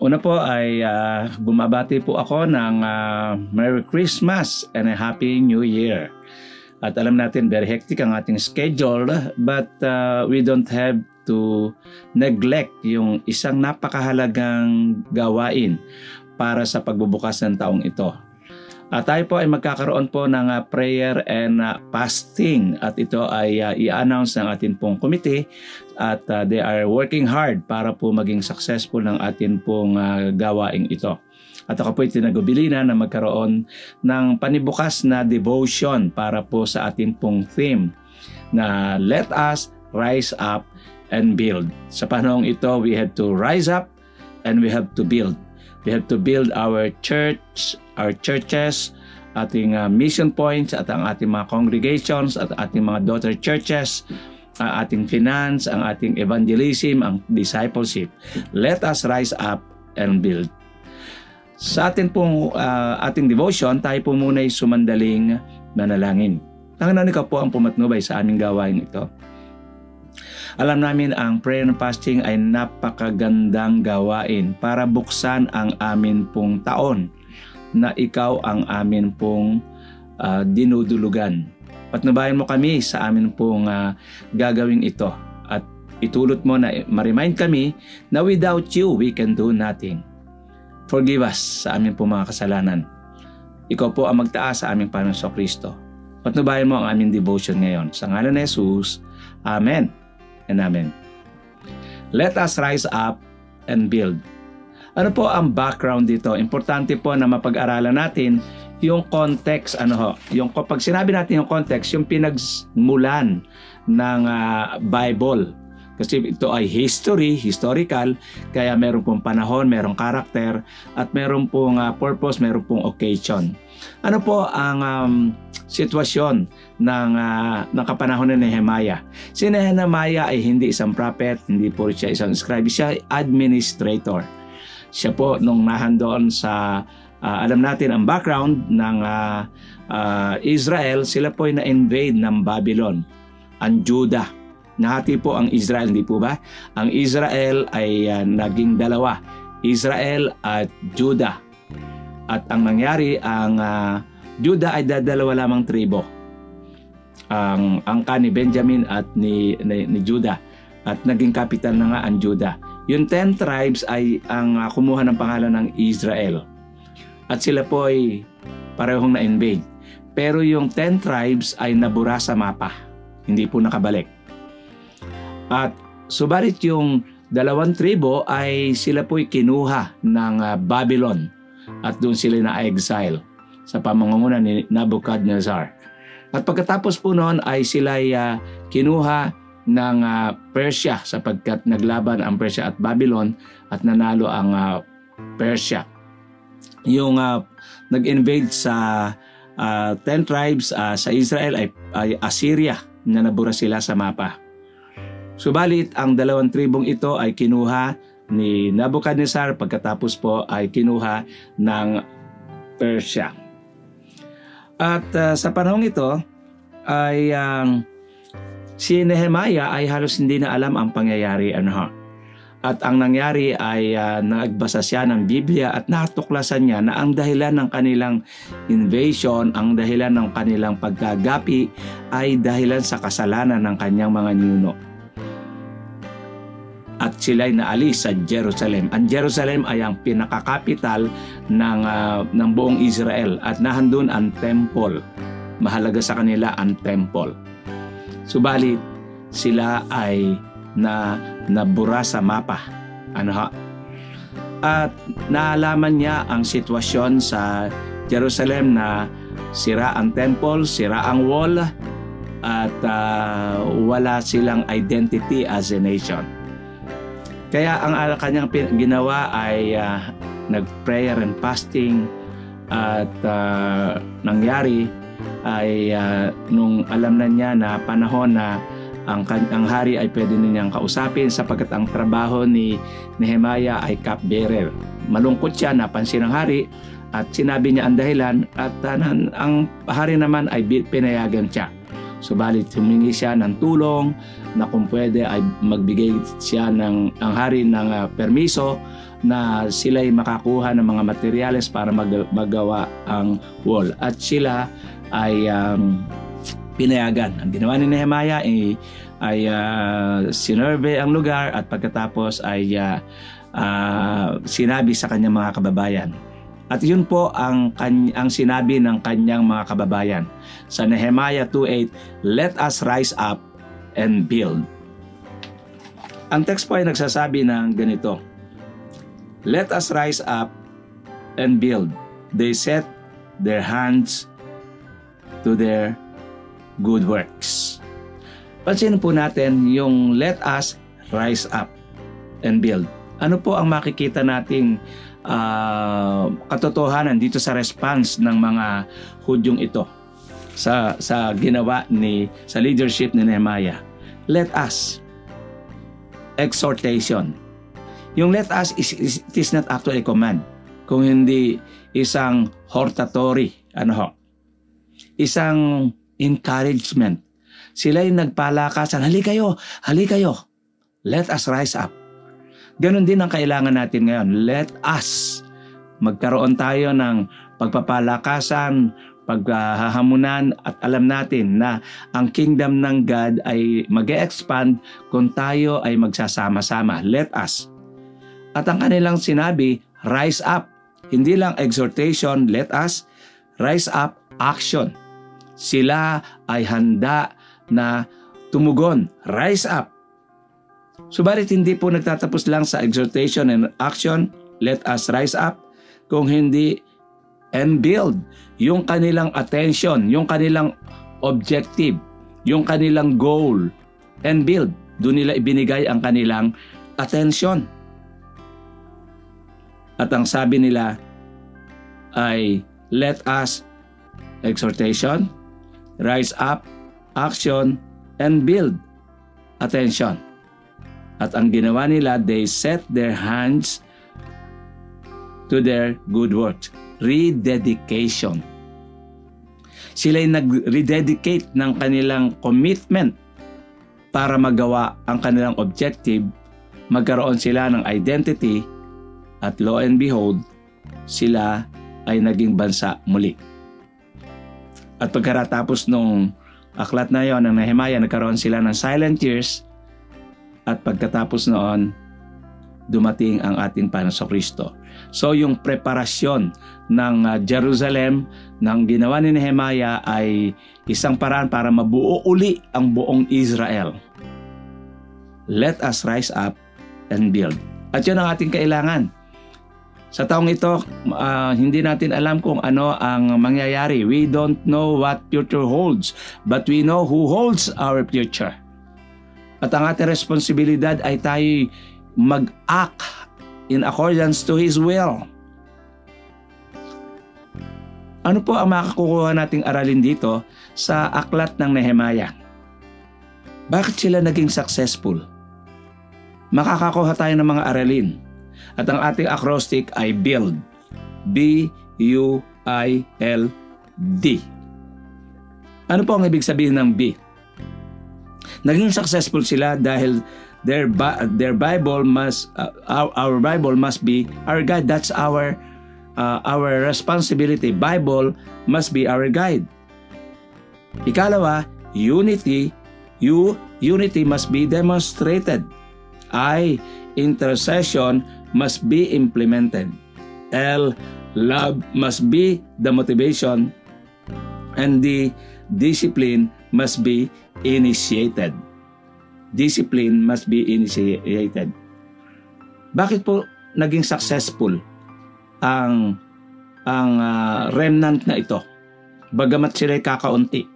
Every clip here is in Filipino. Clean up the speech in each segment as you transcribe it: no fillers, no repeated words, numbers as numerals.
Una po ay bumabati po ako ng Merry Christmas and a Happy New Year. At alam natin very hectic ang ating schedule, but we don't have to neglect yung isang napakahalagang gawain para sa pagbubukas ng taong ito. Tayo po ay magkakaroon po ng prayer and fasting, at ito ay i-announce ng ating pong committee, at they are working hard para po maging successful ng ating pong gawain ito. At ako po ay tinagubilina na magkaroon ng panibukas na devotion para po sa ating pong theme na Let Us Rise Up and Build. Sa panahong ito, we have to rise up and we have to build. We have to build our church, our churches, ating mission points at ang ating mga congregations at ating mga daughter churches, ating finance, ang ating evangelism, ang discipleship. Let us rise up and build. Sa ating pong ating devotion, tayo po muna ay sumandaling manalangin. Panginoon, ikaw po ang pumatnubay sa aming gawain ito. Alam namin ang prayer and fasting ay napakagandang gawain para buksan ang amin pong taon na ikaw ang amin pong dinudulugan. Patnubayan mo kami sa amin pong gagawin ito at itulot mo na ma-remind kami na without you we can do nothing. Forgive us sa amin pong mga kasalanan. Ikaw po ang magtaas sa aming Panginoong Kristo. Patnubayan mo ang aming devotion ngayon. Sa ngalan ni Jesus, Amen and Amen. Let us rise up and build. Ano po ang background dito? Importante po na mapag-aralan natin yung context. Yung pag sinabi natin yung context, yung pinagmulan ng Bible. Kasi ito ay historical, kaya meron pong panahon, merong karakter, at meron pong purpose, meron pong occasion. Ano po ang sitwasyon ng kapanahon ni Nehemiah? Si Nehemiah ay hindi isang prophet, hindi po siya isang scribe, siya ay administrator. Siya po nung nahandoon sa, alam natin ang background ng Israel, sila po ay na-invade ng Babylon, ang Judah. Nahati po ang Israel, hindi po ba? Ang Israel ay naging dalawa, Israel at Judah. At ang nangyari, ang Judah ay dalawa lamang tribo. Ang angka ni Benjamin at ni Judah. At naging capital na nga ang Judah. Yung 10 tribes ay ang kumuha ng pangalan ng Israel. At sila po ay parehong na-invade. Pero yung 10 tribes ay nabura sa mapa. Hindi po nakabalik. At subalit yung 2 tribo ay sila po'y kinuha ng Babylon at doon sila na-exile sa pamangunguna ni Nebuchadnezzar. At pagkatapos po noon ay sila kinuha ng Persia sapagkat naglaban ang Persia at Babylon at nanalo ang Persia. Yung nag-invade sa 10 tribes sa Israel ay Assyria na nabura sila sa mapa. Subalit, ang 2 tribong ito ay kinuha ni Nebuchadnezzar, pagkatapos po ay kinuha ng Persia. At sa panahong ito, ay si Nehemiah ay halos hindi na alam ang pangyayari. At ang nangyari ay nagbasa siya ng Biblia at natuklasan niya na ang dahilan ng kanilang invasion, ang dahilan ng kanilang pagkagapi ay dahilan sa kasalanan ng kanyang mga ninuno. At sila'y naalis sa Jerusalem. Ang Jerusalem ay ang pinakakapital ng buong Israel at nahandun ang temple. Mahalaga sa kanila ang temple. Subalit, sila ay nabura sa mapa. At naalaman niya ang sitwasyon sa Jerusalem na sira ang temple, sira ang wall, at wala silang identity as a nation. Kaya ang kanyang ginawa ay nag-prayer and fasting at nangyari ay nung alam na niya na panahon na ang hari ay pwede niyang kausapin sapagkat ang trabaho ni Nehemiah ay cupbearer. Malungkot siya, napansin ng hari at sinabi niya ang dahilan at ang hari naman ay pinayagan siya. Subalit humingi siya ng tulong na kung pwede ay magbigay siya ang hari ng permiso na sila'y makakuha ng mga materyales para magawa ang wall. At sila ay pinayagan. Ang ginawa ni Nehemiah ay sinurvey ang lugar at pagkatapos ay sinabi sa kanyang mga kababayan. At yun po ang sinabi ng kanyang mga kababayan. Sa Nehemiah 2:8, "Let us rise up and build." Ang text po ay nagsasabi ng ganito, "Let us rise up and build. They set their hands to their good works." Pansinin po natin yung "let us rise up and build." Ano po ang makikita nating katotohanan dito sa response ng mga Hudyong ito sa ginawa sa leadership ni Nehemiah? Let us. Exhortation. Yung let us it is not actually a command, kung hindi isang hortatory, isang encouragement. Sila'y nagpalakasan, hali kayo, let us rise up. Ganon din ang kailangan natin ngayon. Let us. Magkaroon tayo ng pagpapalakasan, paghahamunan, at alam natin na ang kingdom ng God ay mag-expand kung tayo ay magsasama-sama. Let us. At ang kanilang sinabi, rise up. Hindi lang exhortation, let us. Rise up, action. Sila ay handa na tumugon. Rise up. Subalit hindi po nagtatapos lang sa exhortation and action, let us rise up, kung hindi and build. Yung kanilang attention, yung kanilang objective, yung kanilang goal, and build. Doon nila ibinigay ang kanilang attention. At ang sabi nila ay let us exhortation, rise up, action, and build. Attention. At ang ginawa nila, they set their hands to their good works. Rededication. Sila'y nag-rededicate ng kanilang commitment para magawa ang kanilang objective. Magkaroon sila ng identity at lo and behold, sila ay naging bansa muli. At pagkatapos nung aklat na yon ng Nehemiah, nagkaroon sila ng silent years. At pagkatapos noon, dumating ang ating Panginoon. So yung preparasyon ng Jerusalem ng ginawa ni Nehemiah ay isang paraan para mabuo uli ang buong Israel. Let us rise up and build. At yun ang ating kailangan. Sa taong ito, hindi natin alam kung ano ang mangyayari. We don't know what future holds, but we know who holds our future. At ang ating responsibilidad ay tayo mag-act in accordance to His will. Ano po ang makakukuha nating aralin dito sa aklat ng Nehemiah? Bakit sila naging successful? Makakakuha tayo ng mga aralin. At ang ating acrostic ay BUILD. B-U-I-L-D. Ano po ang ibig sabihin ng B? Naging successful sila dahil their Bible must our Bible must be our guide. That's our responsibility. Bible must be our guide. Ikalawa, unity must be demonstrated. Intercession must be implemented. Love must be the motivation, and the discipline must be initiated. Discipline must be initiated. Bakit po naging successful ang remnant na ito? Bagamat sila'y kakaunti,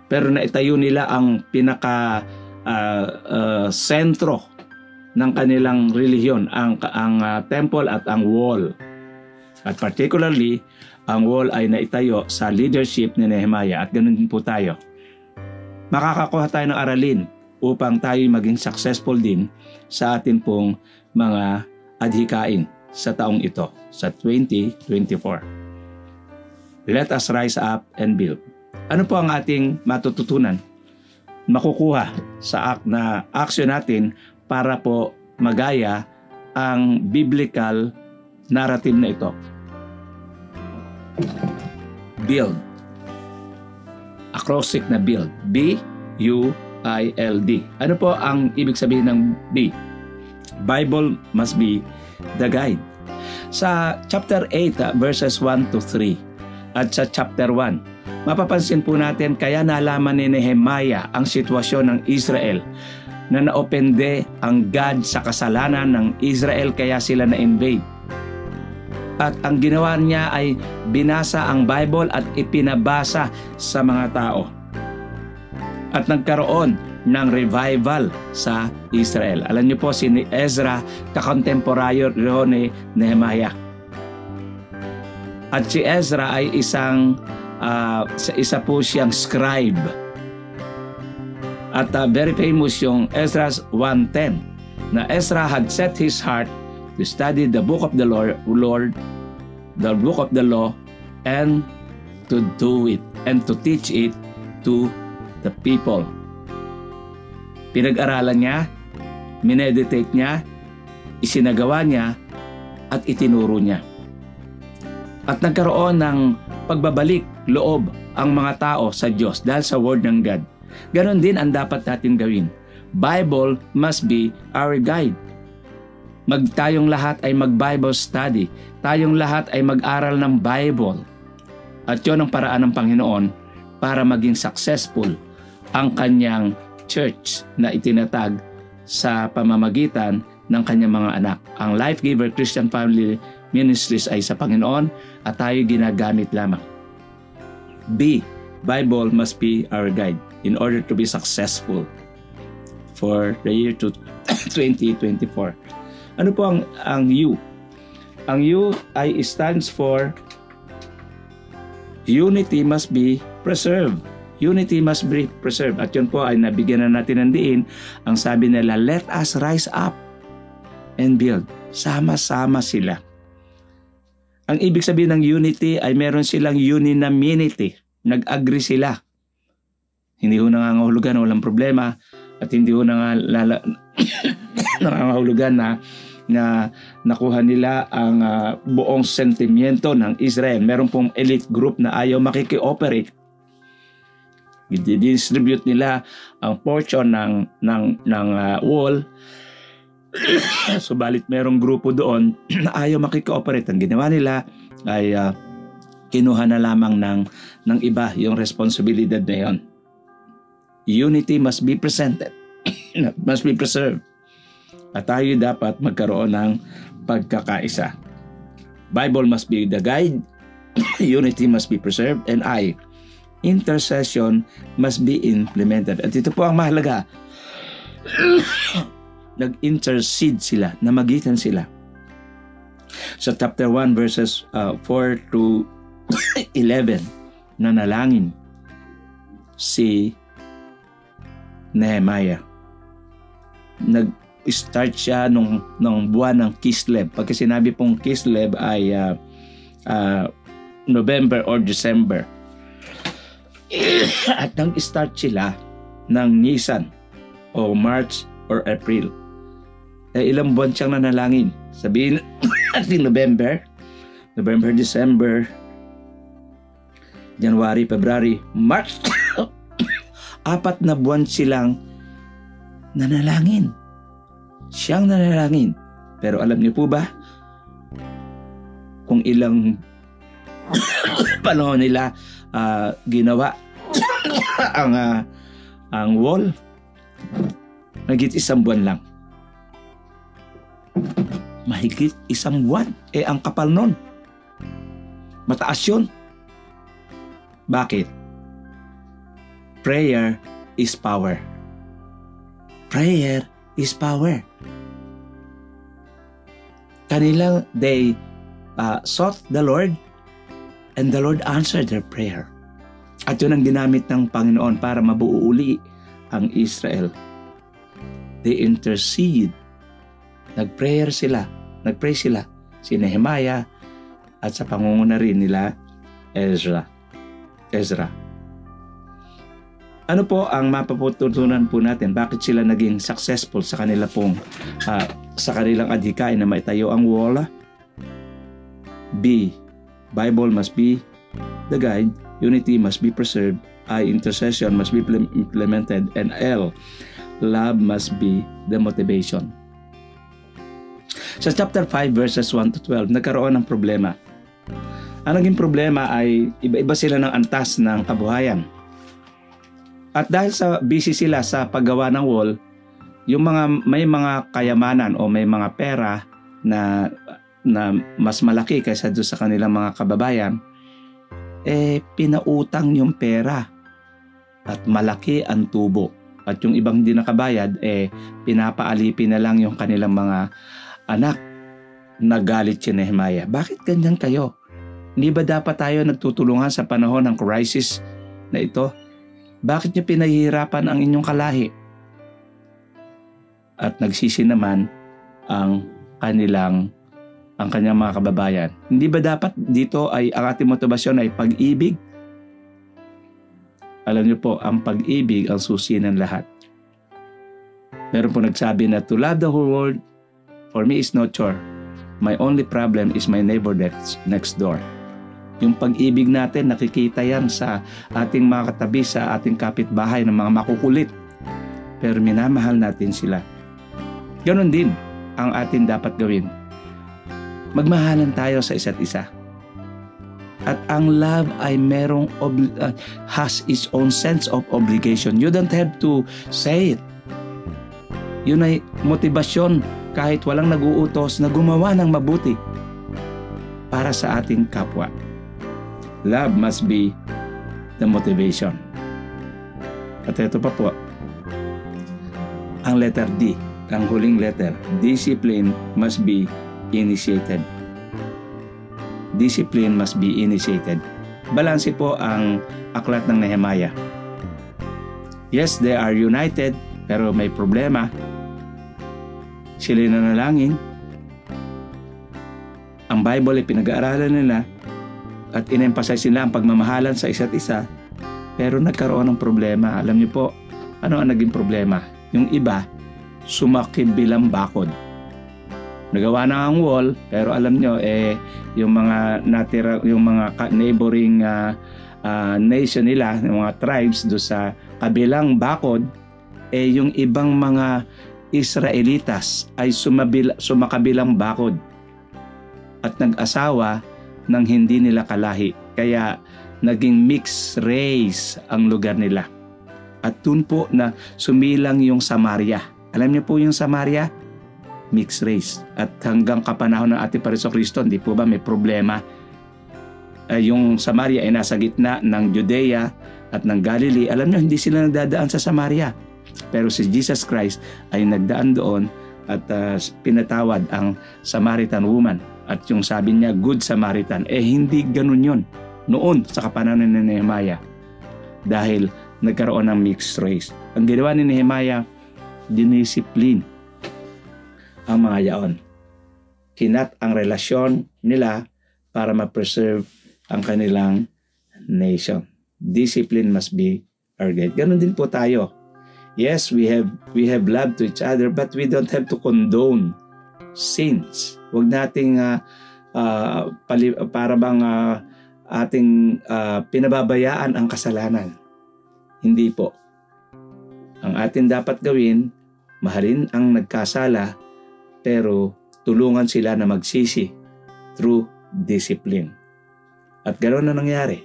pero naitayo nila ang pinaka sentro ng kanilang relihiyon, ang temple at ang wall. At particularly, ang wall ay naitayo sa leadership ni Nehemiah, at ganun din po tayo. Makakakuha tayo ng aralin upang tayo maging successful din sa atin pong mga adhikain sa taong ito, sa 2024. Let us rise up and build. Ano po ang ating matututunan? Makukuha sa na action natin para po magaya ang biblical narrative na ito. Build. Acrostic na build. B-U-I-L-D. Ano po ang ibig sabihin ng B? Bible must be the guide. Sa chapter 8, verses 1 to 3 at sa chapter 1, mapapansin po natin kaya nalaman ni Nehemiah ang sitwasyon ng Israel na naopende ang God sa kasalanan ng Israel kaya sila na-invade. At ang ginawa niya ay binasa ang Bible at ipinabasa sa mga tao. At nagkaroon ng revival sa Israel. Alam niyo po, si Ezra, kakontemporaryo ni Nehemiah. At si Ezra ay isa po siyang scribe. At very famous yung Ezra's 1:10 na Ezra had set his heart to study the book of the Lord, the book of the law, and to do it and to teach it to the people. Pinag-aralan niya, mineditate niya, isinagawa niya, at itinuro niya. At nagkaroon ng pagbabalik loob ang mga tao sa Diyos dahil sa word ng God. Ganon din ang dapat natin gawin. Bible must be our guide. Tayong lahat ay mag-Bible study. Tayong lahat ay mag-aral ng Bible. At yun ang paraan ng Panginoon para maging successful ang kanyang church na itinatag sa pamamagitan ng kanyang mga anak. Ang Life Giver Christian Family Ministries ay sa Panginoon at tayo ginagamit lamang. B. Bible must be our guide in order to be successful for the year 2024. Ano po ang U? Ang U ay stands for unity must be preserved. Unity must be preserved. At yun po ay nabigyan na natin ng diin. Ang sabi nila, let us rise up and build. Sama-sama sila. Ang ibig sabihin ng unity ay meron silang unanimity. Nag-agree sila. Hindi ho nangangahulugan na walang problema at hindi ho nangangahulugan na nakuha nila ang buong sentimiento ng Israel. Meron pong elite group na ayaw makiki-operate. I-distribute nila ang portion ng wall. Subalit merong grupo doon na ayaw makikooperate. Ang ginawa nila ay kinuha na lamang ng iba yung responsibilidad na yon. Unity must be presented. Must be preserved. At tayo dapat magkaroon ng pagkakaisa. Bible must be the guide. Unity must be preserved. And intercession must be implemented. At ito po ang mahalaga. Nag-intercede sila, namagitan sila. Sa chapter 1 verses 4 to 11, nanalangin si Nehemiah. Nag-start siya nung buwan ng Kislev. Pagka sinabi pong Kislev ay November or December. At nag-start sila ng Nisan o March or April. Ilang buwan siyang nanalangin. Sabihin natin November, December, January, February, March. 4 na buwan silang nanalangin. Siyang nanalangin. Pero alam niyo po ba kung ilang panahon nila ginawa ang wall? Mahigit 1 buwan lang. Mahigit 1 buwan. Ang kapal nun. Mataas yun. Bakit? Prayer is power. Prayer is power. Kanilang they sought the Lord and the Lord answered their prayer. At yun ang ginamit ng Panginoon para mabuo uli ang Israel. They intercede. Nag-pray sila. Si Nehemiah at sa pangunguna rin nila Ezra. Ano po ang mapapututunan po natin? Bakit sila naging successful sa kanila pong sa kanilang adhikain na maitayo ang wall? B. Bible must be the guide. Unity must be preserved. I. Intercession must be implemented. And L. Love must be the motivation. Sa chapter 5 verses 1 to 12, nagkaroon ng problema. Ang naging problema ay iba-iba sila ng antas ng kabuhayan. At dahil sa busy sila sa paggawa ng wall, yung may mga kayamanan o may mga pera na mas malaki kaysa doon sa kanilang mga kababayan, pinautang yung pera at malaki ang tubo. At yung ibang hindi nakabayad, pinapaalipin na lang yung kanilang mga anak. Nagalit si Nehemiah. Bakit ganyan kayo? Hindi ba dapat tayo nagtutulungan sa panahon ng crisis na ito? Bakit niyo pinahihirapan ang inyong kalahi? At nagsisi naman ang kanyang mga kababayan. Hindi ba dapat dito ay ang ating motibasyon ay pag-ibig? Alam niyo po, ang pag-ibig ang susi ng lahat. Meron po nagsabi na to love the whole world for me is no chore. My only problem is my neighbor next door. Yung pag-ibig natin, nakikita yan sa ating mga katabi, sa ating kapitbahay ng mga makukulit. Pero minamahal natin sila. Ganon din ang atin dapat gawin. Magmahalan tayo sa isa't isa. At ang love ay has its own sense of obligation. You don't have to say it. Yun ay motibasyon kahit walang nag-uutos na gumawa ng mabuti para sa ating kapwa. Love must be the motivation. At ito pa po, ang letter D, ang huling letter, discipline must be initiated. Discipline must be initiated. Balanse po ang aklat ng Nehemiah. Yes, they are united, pero may problema. Sila nanalangin. Ang Bible ay pinag-aaralan nila at in-emphasize nila ang pagmamahalan sa isa't isa, pero nagkaroon ng problema. Alam niyo po, ano ang naging problema? Yung iba, sumakib bilang bakod. Nagawa na ang wall, pero alam niyo, yung mga neighboring nation nila, yung mga tribes do sa kabilang bakod, yung ibang mga Israelitas ay sumakabilang bakod at nag-asawa nang hindi nila kalahi. Kaya naging mixed race ang lugar nila. At dun po na sumilang yung Samaria. Alam niyo po yung Samaria? Mixed race. At hanggang kapanahon ng ating Panginoon, hindi po ba may problema? Yung Samaria ay nasa gitna ng Judea at ng Galilee. Alam niyo, hindi sila nagdadaan sa Samaria. Pero si Jesus Christ ay nagdaan doon at pinatawad ang Samaritan woman. At yung sabi niya, Good Samaritan, hindi ganun yun noon sa kapanahon ni Nehemiah. Dahil nagkaroon ng mixed race. Ang ginawa ni Nehemiah, dinisiplin ang mga yaon. Kinat ang relasyon nila para ma-preserve ang kanilang nation. Discipline must be our guide. Ganun din po tayo. Yes, we have love to each other, but we don't have to condone sins. Huwag nating para bang ating pinababayaan ang kasalanan. Hindi po. Ang atin dapat gawin, mahalin ang nagkasala, pero tulungan sila na magsisi through discipline. At ganoon na nangyari.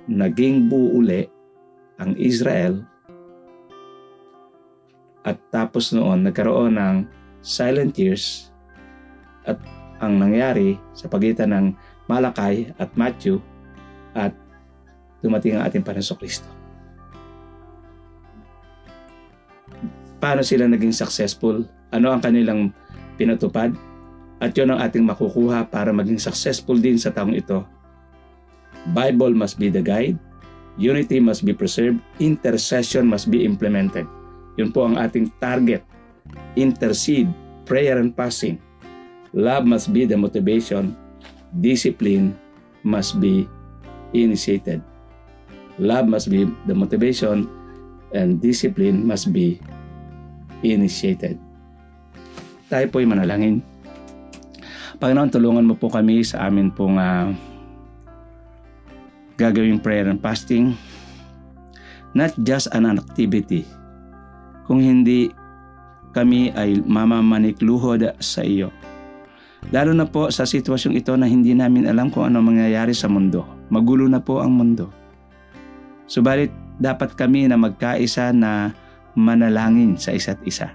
Naging buo uli ang Israel. At tapos noon, nagkaroon ng silent years. At ang nangyari sa pagitan ng Malakay at Matthew at dumating ang ating Panginoong Kristo. Paano sila naging successful? Ano ang kanilang pinatupad? At yun ang ating makukuha para maging successful din sa taong ito. Bible must be the guide. Unity must be preserved. Intercession must be implemented. Yun po ang ating target. Intercede, prayer and fasting. Love must be the motivation. Discipline must be initiated. Love must be the motivation and discipline must be initiated. Tayo po'y manalangin. Panginoon, tulungan mo po kami sa amin pong gagawing prayer and fasting. Not just an activity, kung hindi kami ay mamamanikluhod sa iyo. Lalo na po sa sitwasyong ito na hindi namin alam kung ano mangyayari sa mundo. Magulo na po ang mundo. Subalit dapat kami na magkaisa na manalangin sa isa't isa.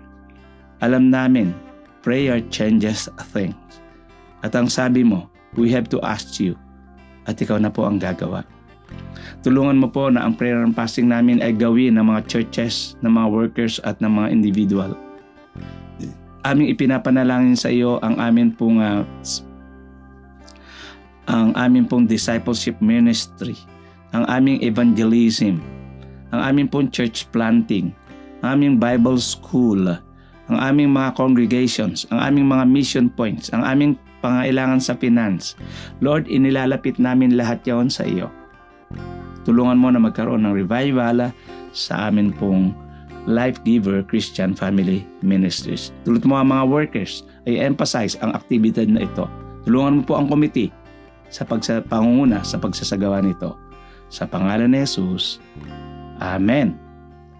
Alam namin, prayer changes things. At ang sabi mo, we have to ask you. At ikaw na po ang gagawa. Tulungan mo po na ang prayer and fasting namin ay gawin ng mga churches, ng mga workers at ng mga individual. Aming ipinapanalangin sa iyo ang amin pong discipleship ministry, ang aming evangelism, ang aming pong church planting, ang aming Bible school, ang aming mga congregations, ang aming mga mission points, ang aming pangailangan sa finance. Lord, inilalapit namin lahat yon sa iyo. Tulungan mo na magkaroon ng revival sa amin pong Life Giver Christian Family Ministries. Tulad mo ang mga workers ay emphasize ang aktibidad na ito. Tulungan mo po ang committee sa pangunguna sa pagsasagawa nito. Sa pangalan ni Jesus, Amen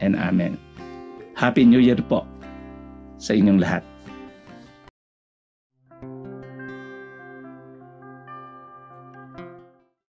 and Amen. Happy New Year po sa inyong lahat.